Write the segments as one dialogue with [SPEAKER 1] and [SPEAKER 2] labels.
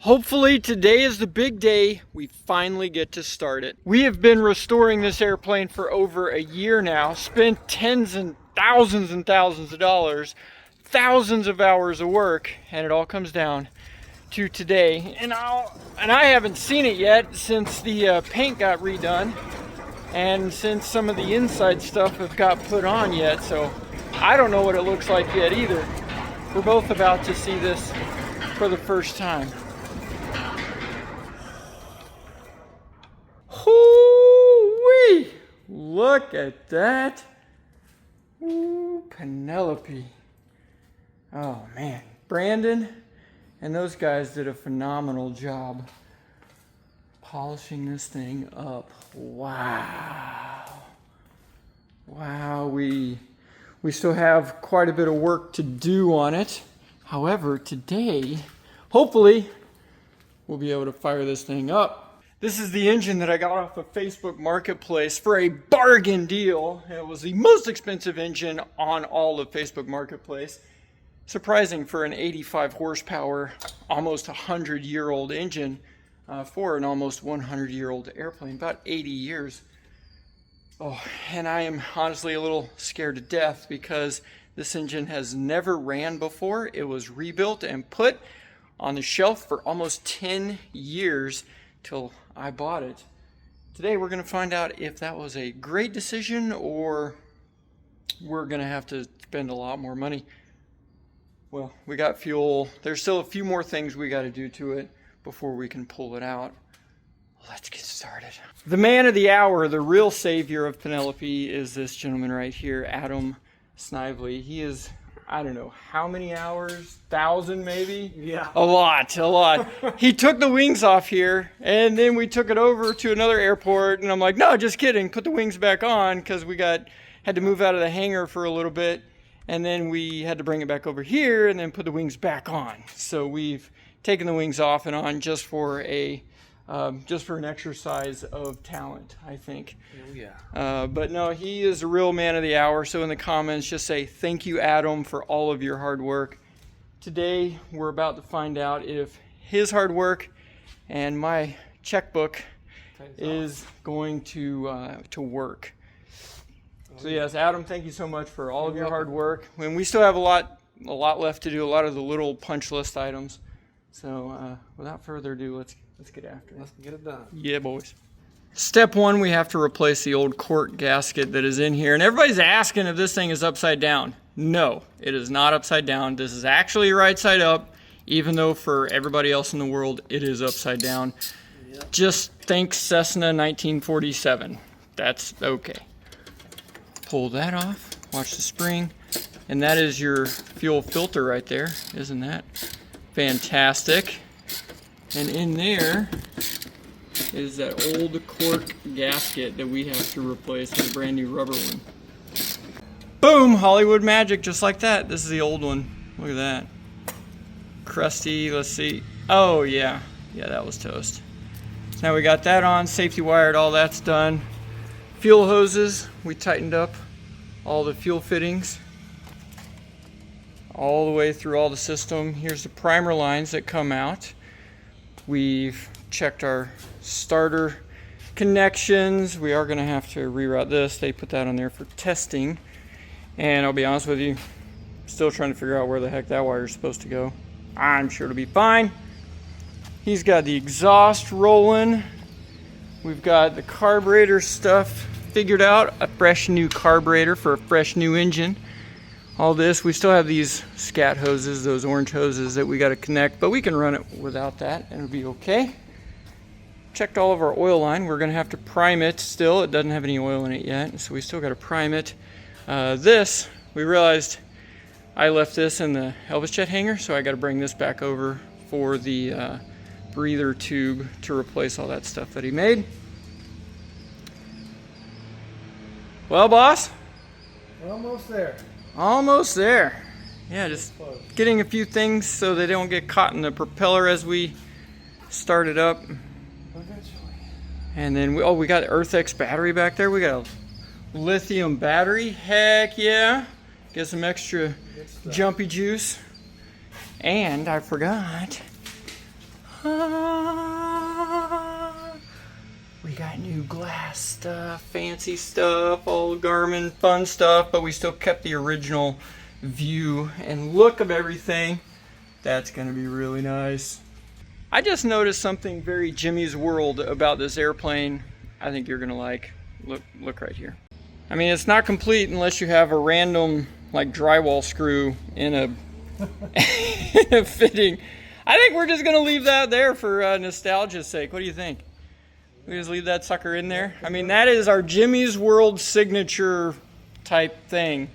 [SPEAKER 1] Hopefully today is the big day. We finally get to start it. We have been restoring this airplane for over a year now, spent tens and thousands of dollars, thousands of hours of work, and it all comes down to today. And I haven't seen it yet since the paint got redone and since some of the inside stuff have got put on yet, so I don't know what it looks like yet either. We're both about to see this for the first time. Hoo-wee! Look at that. Ooh, Penelope. Oh man, Brandon and those guys did a phenomenal job polishing this thing up. Wow. Wow, we still have quite a bit of work to do on it. However, today, hopefully, we'll be able to fire this thing up. This is the engine that I got off of Facebook Marketplace for a bargain deal. It was the most expensive engine on all of Facebook Marketplace. Surprising for an 85 horsepower, almost 100-year-old engine for an almost 100-year-old airplane, about 80 years. Oh, and I am honestly a little scared to death because this engine has never ran before. It was rebuilt and put on the shelf for almost 10 years till I bought it. Today we're going to find out if that was a great decision or we're going to have to spend a lot more money. Well, we got fuel. There's still a few more things we got to do to it before we can pull it out. Let's get started. The man of the hour, the real savior of Penelope, is this gentleman right here, Adam Snively. He is, I don't know how many hours, 1,000 maybe?
[SPEAKER 2] Yeah.
[SPEAKER 1] A lot. He took the wings off here, and then we took it over to another airport, and I'm like, no, just kidding, put the wings back on, because we had to move out of the hangar for a little bit, and then we had to bring it back over here, and then put the wings back on. So we've taken the wings off and on just for an exercise of talent, I think.
[SPEAKER 2] Oh, yeah.
[SPEAKER 1] But no, he is a real man of the hour. So in the comments, just say thank you, Adam, for all of your hard work. Today, we're about to find out if his hard work and my checkbook is going to work. So yes, Adam, thank you so much for all of your hard work. And we still have a lot left to do, a lot of the little punch list items. So without further ado, let's get after it.
[SPEAKER 2] Let's get it done.
[SPEAKER 1] Yeah, boys. Step one, we have to replace the old cork gasket that is in here. And everybody's asking if this thing is upside down. No, it is not upside down. This is actually right side up, even though for everybody else in the world, it is upside down. Yep. Just think Cessna 1947. That's okay. Pull that off. Watch the spring. And that is your fuel filter right there. Isn't that fantastic? And in there is that old cork gasket that we have to replace with a brand new rubber one. Boom! Hollywood magic, just like that. This is the old one. Look at that. Crusty, let's see. Oh yeah. Yeah, that was toast. So now we got that on, safety wired, all that's done. Fuel hoses, we tightened up all the fuel fittings all the way through all the system. Here's the primer lines that come out. We've checked our starter connections. We are going to have to reroute this. They put that on there for testing. And I'll be honest with you, still trying to figure out where the heck that wire is supposed to go. I'm sure it'll be fine. He's got the exhaust rolling. We've got the carburetor stuff figured out. A fresh new carburetor for a fresh new engine. All this, we still have these scat hoses, those orange hoses that we got to connect, but we can run it without that and it'll be okay. Checked all of our oil line. We're going to have to prime it still. It doesn't have any oil in it yet, so we still got to prime it. This, we realized I left this in the Elvis jet hanger, so I got to bring this back over for the breather tube to replace all that stuff that he made. Well, boss?
[SPEAKER 2] We're almost there.
[SPEAKER 1] Almost there. Yeah, just getting a few things so they don't get caught in the propeller as we start it up.
[SPEAKER 2] Eventually.
[SPEAKER 1] And then we got EarthX battery back there. We got a lithium battery. Heck yeah. Get some extra jumpy juice. And I forgot We got new glass stuff, fancy stuff, all Garmin fun stuff, but we still kept the original view and look of everything. That's gonna be really nice. I just noticed something very Jimmy's World about this airplane. I think you're gonna like. Look right here. I mean, it's not complete unless you have a random like drywall screw in a, in a fitting. I think we're just gonna leave that there for nostalgia's sake. What do you think? We just leave that sucker in there? I mean, that is our Jimmy's World signature type thing.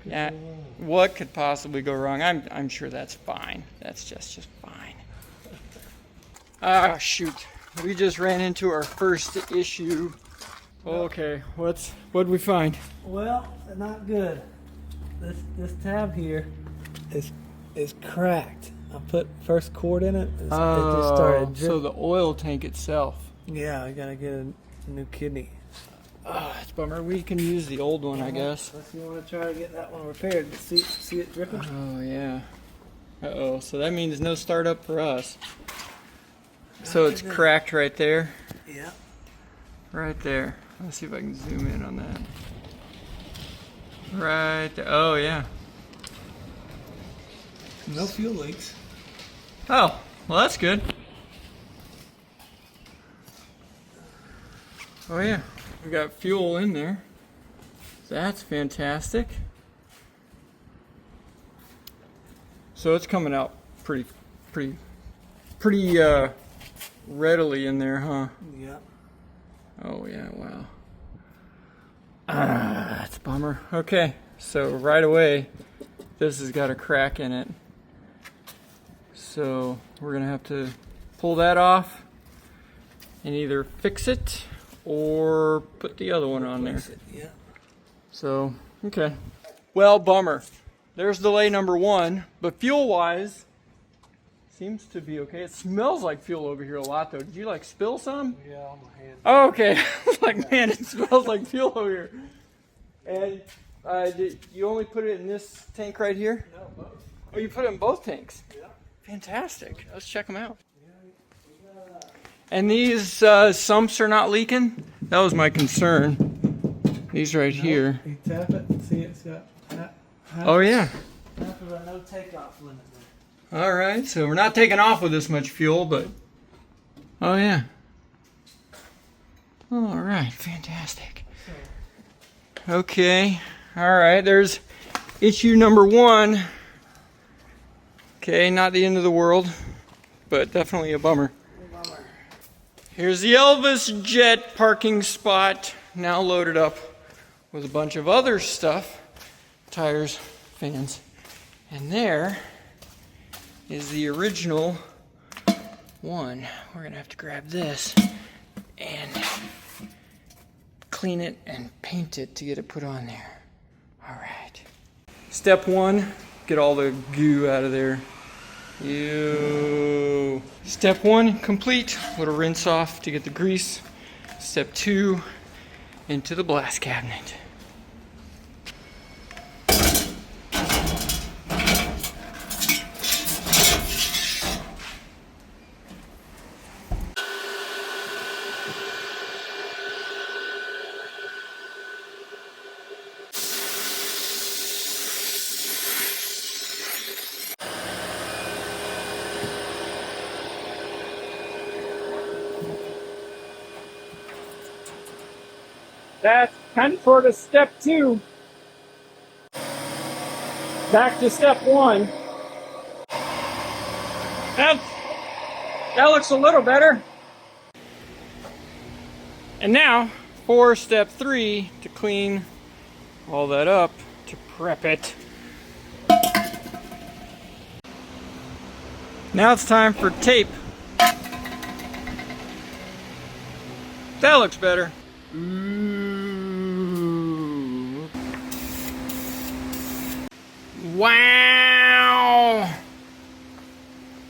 [SPEAKER 1] Yeah, what could possibly go wrong? I'm sure that's fine. That's just fine. Ah, shoot. We just ran into our first issue. Okay, what'd we find?
[SPEAKER 2] Well, not good. This tab here is cracked. I put first cord in it. It just started dripping.
[SPEAKER 1] So the oil tank itself.
[SPEAKER 2] Yeah, I gotta get a new kidney.
[SPEAKER 1] Oh, that's a bummer. We can use the old one, I guess.
[SPEAKER 2] Unless you want to try to get that one repaired. See it dripping?
[SPEAKER 1] Oh, yeah. Uh-oh, so that means no startup for us. So it's cracked right there?
[SPEAKER 2] Yeah.
[SPEAKER 1] Right there. Let's see if I can zoom in on that. Right there. Oh, yeah.
[SPEAKER 2] No fuel leaks.
[SPEAKER 1] Oh, well, that's good. Oh, yeah. We got fuel in there. That's fantastic. So it's coming out pretty readily in there, huh?
[SPEAKER 2] Yeah.
[SPEAKER 1] Oh yeah, wow. Ah, that's a bummer. Okay, so right away, this has got a crack in it. So we're gonna have to pull that off and either fix it or put the other one on there.
[SPEAKER 2] Yeah.
[SPEAKER 1] So, okay. Well, bummer. There's delay number one, but fuel-wise, seems to be okay. It smells like fuel over here a lot, though. Did you, like, spill some?
[SPEAKER 2] Yeah, on my hand.
[SPEAKER 1] Oh, okay. I was like, man, it smells like fuel over here. And you only put it in this tank right here?
[SPEAKER 2] No, both.
[SPEAKER 1] Oh, you put it in both tanks?
[SPEAKER 2] Yeah.
[SPEAKER 1] Fantastic. Let's check them out. And these sumps are not leaking? That was my concern. These right here.
[SPEAKER 2] You tap it and see it's got half,
[SPEAKER 1] Oh, yeah.
[SPEAKER 2] half of a no takeoff limit there.
[SPEAKER 1] All right, so we're not taking off with this much fuel, but oh yeah. All right, fantastic. Okay, all right, there's issue number one. Okay, not the end of the world, but definitely a bummer. Here's the Elvis Jet parking spot, now loaded up with a bunch of other stuff, tires, fans, and there is the original one. We're gonna have to grab this and clean it and paint it to get it put on there. All right. Step one, get all the goo out of there. Ew. Step one complete. Little rinse off to get the grease. Step two, into the blast cabinet. That's kind of sort of step two. Back to step one. That looks a little better. And now for step three, to clean all that up, to prep it. Now it's time for tape. That looks better. Ooh. Wow!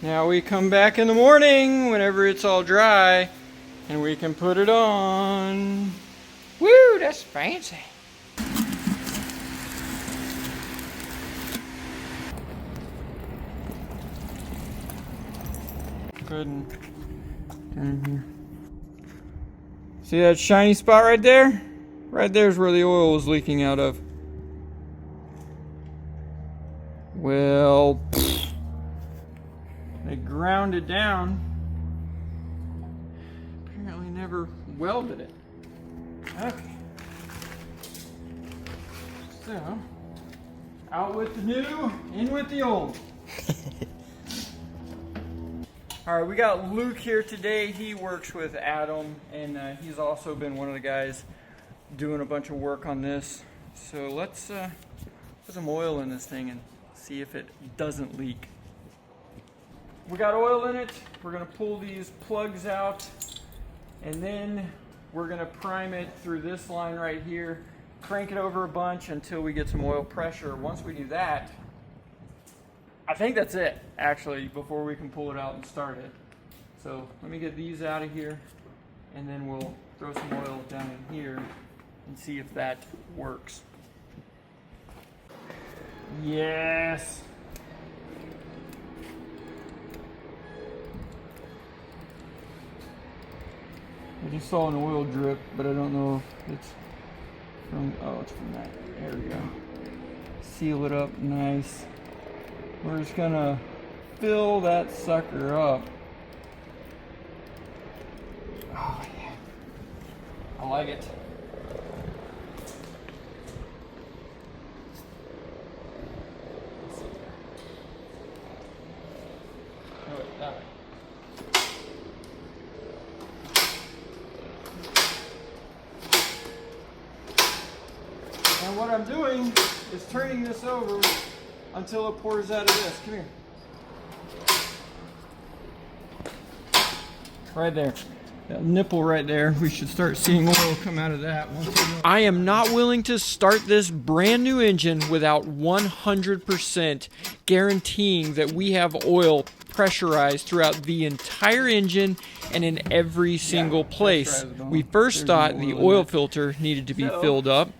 [SPEAKER 1] Now we come back in the morning whenever it's all dry and we can put it on. Woo, that's fancy. good and down here. See that shiny spot right there? Right there's where the oil was leaking out of. Well, they ground it down. Apparently never welded it. Okay. So, out with the new, in with the old. Alright, we got Luke here today. He works with Adam, and he's also been one of the guys doing a bunch of work on this. So let's put some oil in this thing and see if it doesn't leak. We got oil in it. We're going to pull these plugs out, and then we're going to prime it through this line right here, crank it over a bunch until we get some oil pressure. Once we do that, I think that's it, actually, before we can pull it out and start it. So let me get these out of here, and then we'll throw some oil down in here and see if that works. Yes! I just saw an oil drip, but I don't know if it's from, oh, it's from that. There we go. Seal it up nice. We're just gonna fill that sucker up. Oh yeah, I like it. Oh, wait, that way. And what I'm doing is turning this over until it pours out of this. Come here. Right there. That nipple right there. We should start seeing oil come out of that. I am not willing to start this brand new engine without 100% guaranteeing that we have oil pressurized throughout the entire engine and in every single place. We first thought the oil filter needed to be filled up.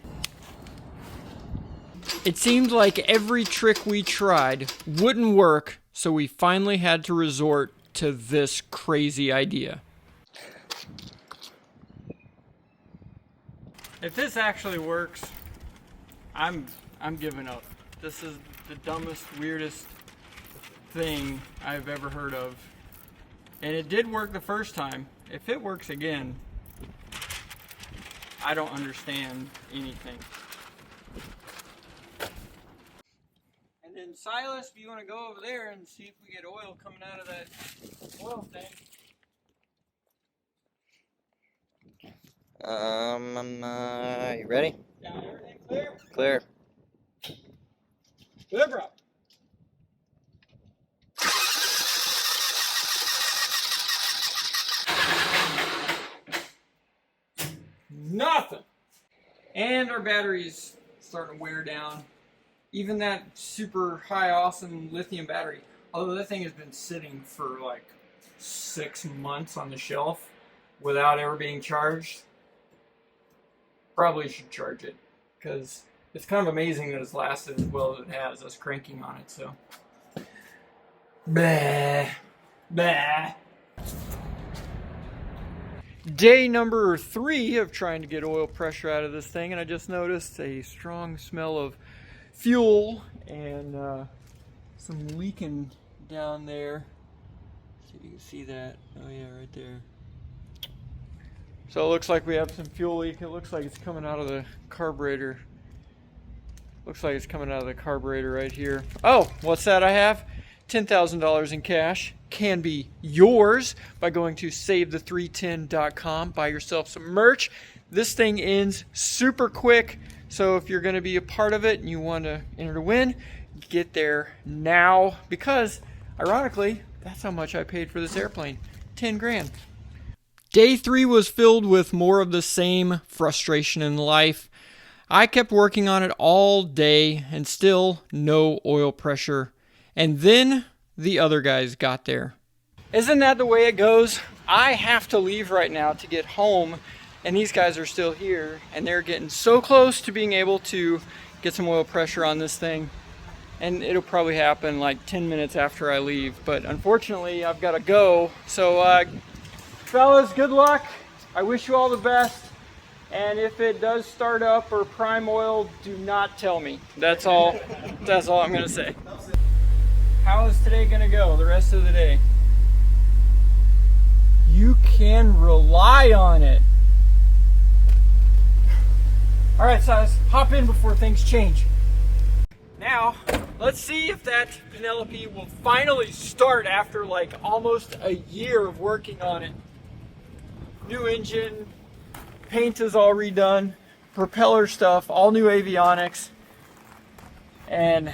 [SPEAKER 1] It seemed like every trick we tried wouldn't work, so we finally had to resort to this crazy idea. If this actually works, I'm giving up. This is the dumbest, weirdest thing I've ever heard of. And it did work the first time. If it works again, I don't understand anything. And then Silas, if you want to go over there and see if we get oil coming out of that oil tank.
[SPEAKER 3] You ready?
[SPEAKER 1] Yeah, everything clear?
[SPEAKER 3] Clear.
[SPEAKER 1] Good, bro. Nothing. And our battery's starting to wear down. Even that super high, awesome lithium battery, although that thing has been sitting for like 6 months on the shelf without ever being charged, probably should charge it, because it's kind of amazing that it's lasted as well as it has, us cranking on it, so. Bah. Bah. Day number 3 of trying to get oil pressure out of this thing, and I just noticed a strong smell of fuel and some leaking down there. See if you can see that. Oh yeah, right there. So it looks like we have some fuel leak. It looks like it's coming out of the carburetor. Looks like it's coming out of the carburetor right here. Oh, what's that I have? $10,000 in cash. Can be yours by going to SaveThe310.com. Buy yourself some merch. This thing ends super quick. So if you're going to be a part of it and you want to enter to win, get there now, because ironically, that's how much I paid for this airplane. 10 grand. Day 3 was filled with more of the same frustration in life. I kept working on it all day and still no oil pressure. And then the other guys got there. Isn't that the way it goes? I have to leave right now to get home, and these guys are still here, and they're getting so close to being able to get some oil pressure on this thing. and it'll probably happen like 10 minutes after I leave. But unfortunately, I've got to go. So, fellas, good luck. I wish you all the best. And if it does start up or prime oil, do not tell me. That's all. That's all I'm gonna say. How is today gonna go? The rest of the day? You can rely on it. All right, Silas, hop in before things change. Now, let's see if that Penelope will finally start after like almost a year of working on it. New engine, paint is all redone, propeller stuff, all new avionics, and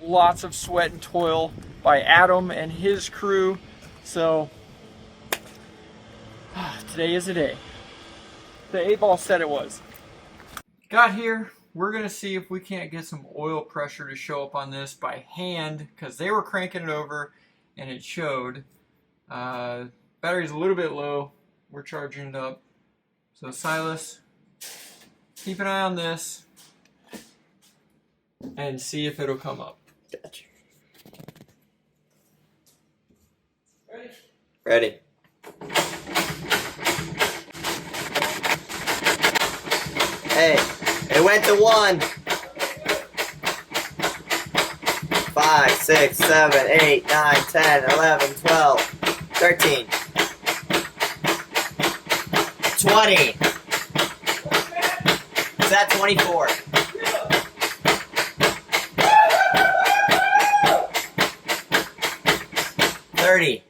[SPEAKER 1] lots of sweat and toil by Adam and his crew. So, today is the day. The 8-ball said it was. Got here. We're going to see if we can't get some oil pressure to show up on this by hand, because they were cranking it over and it showed. Battery's a little bit low. We're charging it up. So Silas, keep an eye on this and see if it'll come up.
[SPEAKER 3] Gotcha.
[SPEAKER 1] Ready?
[SPEAKER 3] Ready. Hey, it went to 1. 5, 6, 7, 8, 9, 10, 11, 12, 13, 20. Is that 24? $30.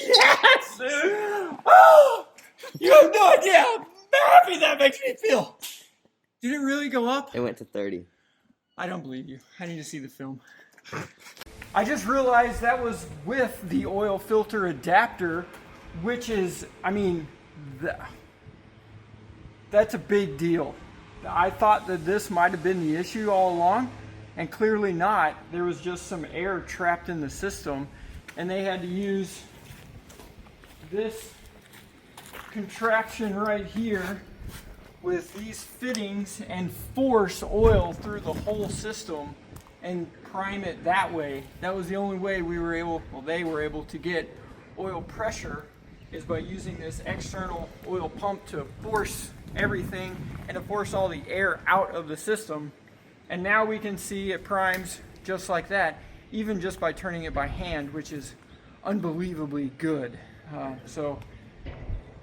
[SPEAKER 1] Yes! Oh! You have no idea how happy that makes me feel. Did it really go up?
[SPEAKER 3] It went to 30.
[SPEAKER 1] I don't believe you. I need to see the film. I just realized that was with the oil filter adapter, which is, I mean, that's a big deal. I thought that this might have been the issue all along, and clearly not. There was just some air trapped in the system, and they had to use this contraption right here with these fittings and force oil through the whole system and prime it that way. That was the only way we were able, well, they were able to get oil pressure, is by using this external oil pump to force everything and to force all the air out of the system. And now we can see it primes just like that, even just by turning it by hand, which is unbelievably good. So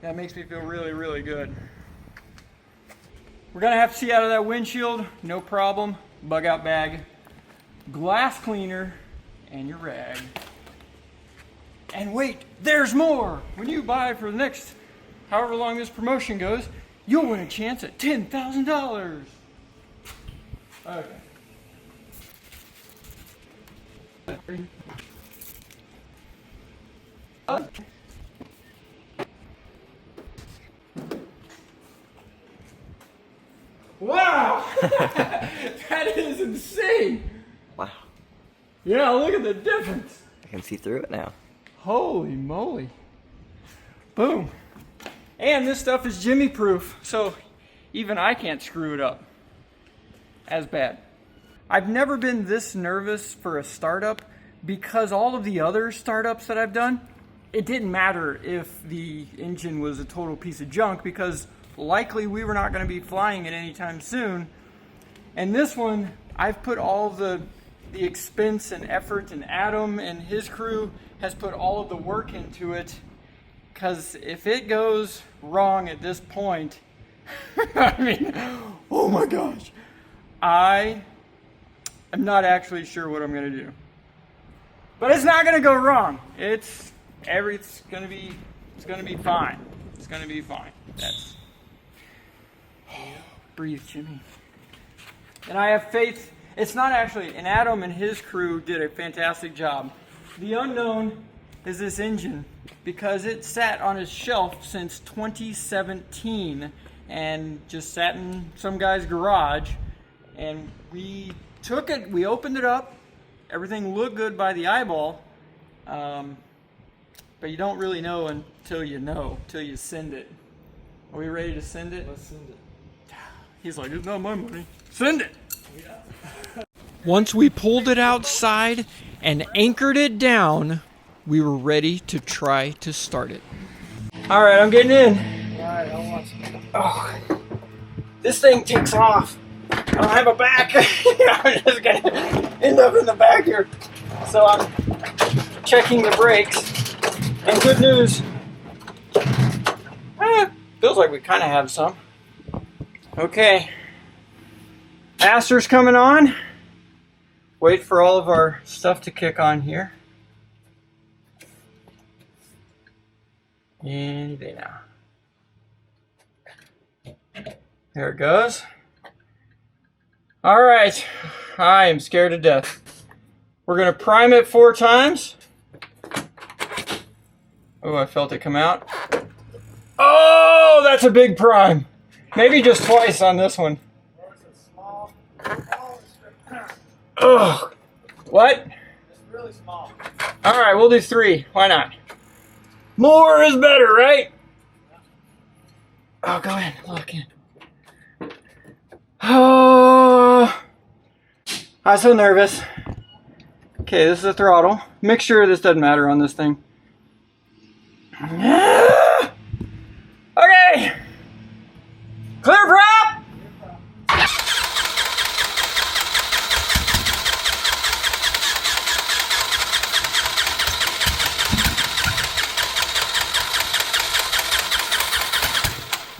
[SPEAKER 1] that makes me feel really, really good. We're gonna have to see out of that windshield, no problem. Bug out bag, glass cleaner, and your rag. And wait, there's more! When you buy for the next however long this promotion goes, you'll win a chance at $10,000. Okay. Wow! That is insane!
[SPEAKER 3] Wow.
[SPEAKER 1] Yeah, look at the difference.
[SPEAKER 3] I can see through it now.
[SPEAKER 1] Holy moly. Boom. And this stuff is Jimmy proof, so even I can't screw it up as bad. I've never been this nervous for a startup, because all of the other startups that I've done, it didn't matter if the engine was a total piece of junk, because likely we were not going to be flying it anytime soon. And this one, I've put all the expense and effort, and Adam and his crew has put all of the work into it, because if it goes wrong at this point, I mean, oh my gosh, I am not actually sure what I'm going to do. But it's not going to go wrong. It's going to be fine. It's going to be fine. That's breathe, Jimmy. And I have faith. It's not actually, and Adam and his crew did a fantastic job. The unknown is this engine, because it sat on his shelf since 2017 and just sat in some guy's garage, and we took it, we opened it up, everything looked good by the eyeball, but you don't really know until you send it. Are we ready to send it?
[SPEAKER 2] Let's send it.
[SPEAKER 1] He's like, it's not my money. Send it. Once we pulled it outside and anchored it down, we were ready to try to start it. All right, I'm getting in.
[SPEAKER 2] All right, I'll watch.
[SPEAKER 1] Oh, this thing takes off. I don't have a back. I'm just gonna end up in the back here. So I'm checking the brakes. And good news, feels like we kind of have some. Okay, master's coming on. Wait for all of our stuff to kick on here. Any day now. There it goes. All right, I am scared to death. We're gonna prime it 4 times. Oh, I felt it come out. Oh, that's a big prime. Maybe just twice on this one. Oh, what?
[SPEAKER 2] It's really small.
[SPEAKER 1] All right, we'll do 3. Why not? More is better, right? Oh, go ahead, lock in. Oh, I'm so nervous. Okay, this is the throttle. Make sure this doesn't matter on this thing. Okay, clear prop.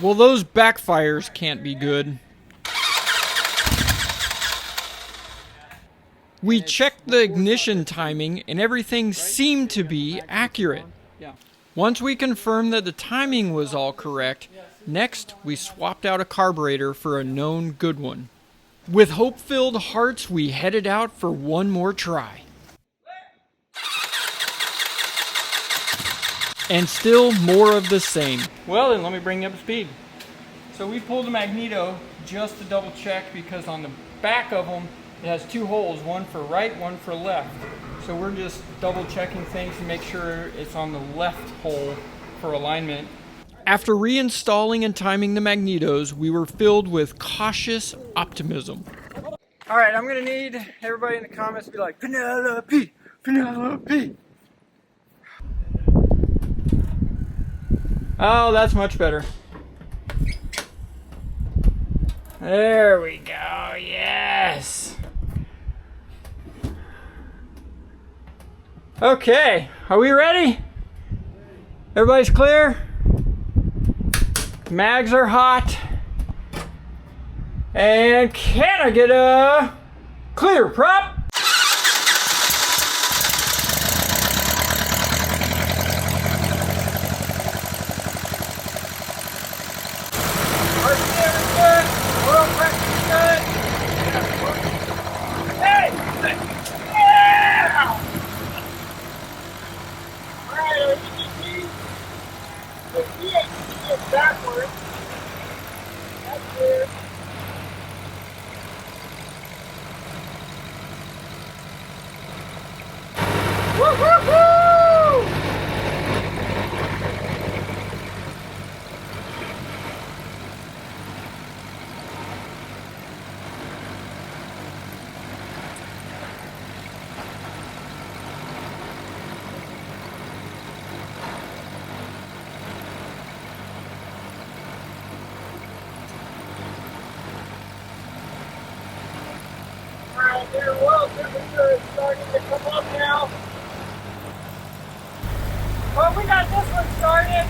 [SPEAKER 1] Well, those backfires can't be good. We checked the ignition timing and everything seemed to be accurate. Once we confirmed that the timing was all correct, next we swapped out a carburetor for a known good one. With hope-filled hearts, we headed out for one more try. And still more of the same. Well then, let me bring you up to speed. So we pulled the magneto just to double check because on the back of them it has 2 holes, one for right, one for left. So we're just double checking things to make sure it's on the left hole for alignment. After reinstalling and timing the magnetos, we were filled with cautious optimism. All right, I'm gonna need everybody in the comments to be like, Penelope, Penelope. Oh, that's much better. There we go, yes. Okay, are we ready? Everybody's clear? Mags are hot. And can I get a clear prop?
[SPEAKER 2] Backwards. That's clear. Woo, woo, woo! Their oil temperature is starting to come up now. Well, we got this one started.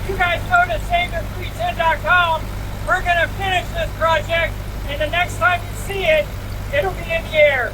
[SPEAKER 2] You guys go to savior310.com. We're going to finish this project, and the next time you see it, it'll be in the air.